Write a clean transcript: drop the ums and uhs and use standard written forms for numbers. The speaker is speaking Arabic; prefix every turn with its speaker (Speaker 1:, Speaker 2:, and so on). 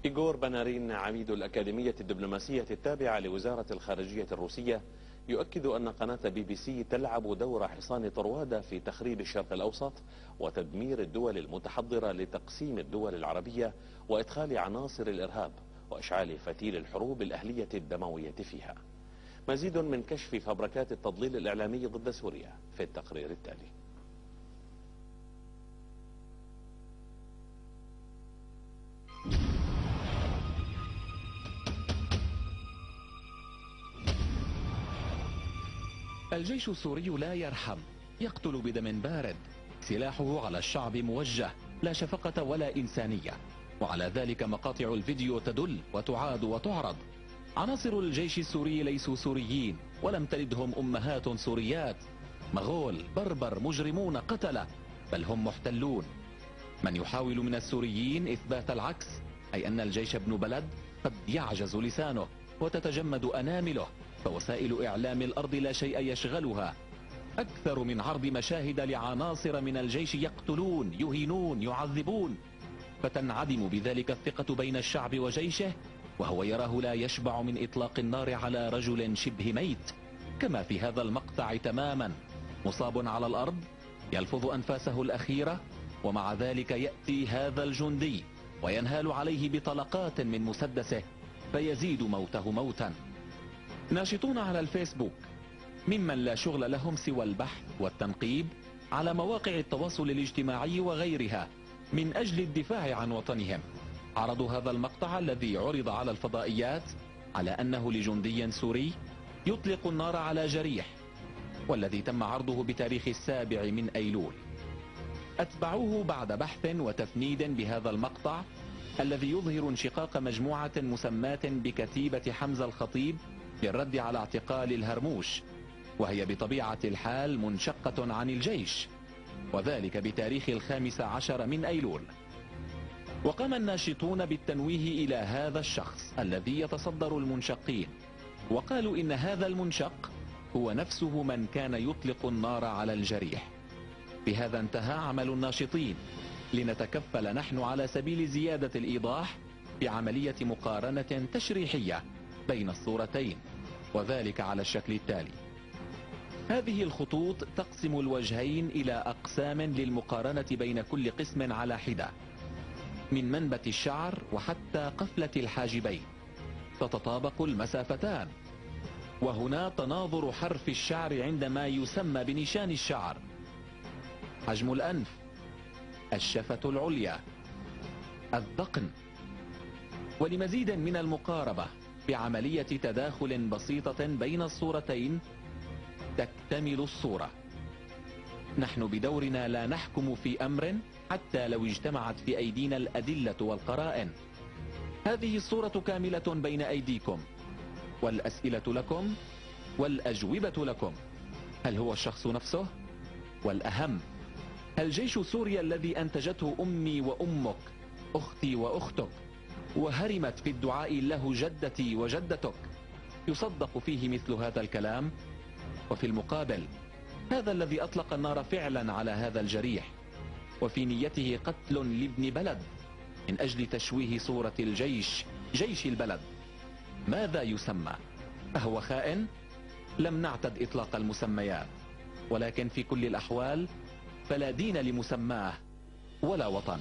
Speaker 1: إيغور بانارين عميد الأكاديمية الدبلوماسية التابعة لوزارة الخارجية الروسية يؤكد أن قناة BBC تلعب دور حصان طروادة في تخريب الشرق الأوسط وتدمير الدول المتحضرة لتقسيم الدول العربية وإدخال عناصر الإرهاب وإشعال فتيل الحروب الأهلية الدموية فيها. مزيد من كشف فبركات التضليل الإعلامي ضد سوريا في التقرير التالي.
Speaker 2: الجيش السوري لا يرحم، يقتل بدم بارد، سلاحه على الشعب موجه، لا شفقة ولا إنسانية. وعلى ذلك مقاطع الفيديو تدل وتعاد وتعرض. عناصر الجيش السوري ليسوا سوريين ولم تلدهم أمهات سوريات، مغول بربر مجرمون قتلة، بل هم محتلون. من يحاول من السوريين إثبات العكس، أي أن الجيش ابن بلد، قد يعجز لسانه وتتجمد أنامله، فوسائل إعلام الأرض لا شيء يشغلها أكثر من عرض مشاهد لعناصر من الجيش يقتلون يهينون يعذبون، فتنعدم بذلك الثقة بين الشعب وجيشه، وهو يراه لا يشبع من إطلاق النار على رجل شبه ميت، كما في هذا المقطع تماما. مصاب على الأرض يلفظ أنفاسه الأخيرة، ومع ذلك يأتي هذا الجندي وينهال عليه بطلقات من مسدسه فيزيد موته موتا. ناشطون على الفيسبوك ممن لا شغل لهم سوى البحث والتنقيب على مواقع التواصل الاجتماعي وغيرها من أجل الدفاع عن وطنهم، عرضوا هذا المقطع الذي عرض على الفضائيات على أنه لجندي سوري يطلق النار على جريح، والذي تم عرضه بتاريخ 7 من أيلول. أتبعوه بعد بحث وتفنيد بهذا المقطع الذي يظهر انشقاق مجموعة مسماة بكتيبة حمزة الخطيب للرد على اعتقال الهرموش، وهي بطبيعة الحال منشقة عن الجيش، وذلك بتاريخ 15 من أيلول. وقام الناشطون بالتنويه إلى هذا الشخص الذي يتصدر المنشقين، وقالوا إن هذا المنشق هو نفسه من كان يطلق النار على الجريح. بهذا انتهى عمل الناشطين، لنتكفل نحن على سبيل زيادة الإيضاح بعملية مقارنة تشريحية بين الصورتين، وذلك على الشكل التالي. هذه الخطوط تقسم الوجهين إلى أقسام للمقارنة بين كل قسم على حدة، من منبت الشعر وحتى قفلة الحاجبين تتطابق المسافتان، وهنا تناظر حرف الشعر عندما يسمى بنشان الشعر، حجم الأنف، الشفة العليا، الذقن. ولمزيد من المقاربة بعملية تداخل بسيطة بين الصورتين تكتمل الصورة. نحن بدورنا لا نحكم في أمر حتى لو اجتمعت في أيدينا الأدلة والقرائن. هذه الصورة كاملة بين أيديكم، والأسئلة لكم والأجوبة لكم. هل هو الشخص نفسه؟ والأهم، هل جيش سوريا الذي أنتجته أمي وأمك، أختي وأختك، وهرمت في الدعاء له جدتي وجدتك، يصدق فيه مثل هذا الكلام؟ وفي المقابل، هذا الذي أطلق النار فعلا على هذا الجريح، وفي نيته قتل لابن بلد من أجل تشويه صورة الجيش، جيش البلد، ماذا يسمى؟ أهو خائن؟ لم نعتد إطلاق المسميات، ولكن في كل الأحوال فلا دين لمسماه ولا وطن.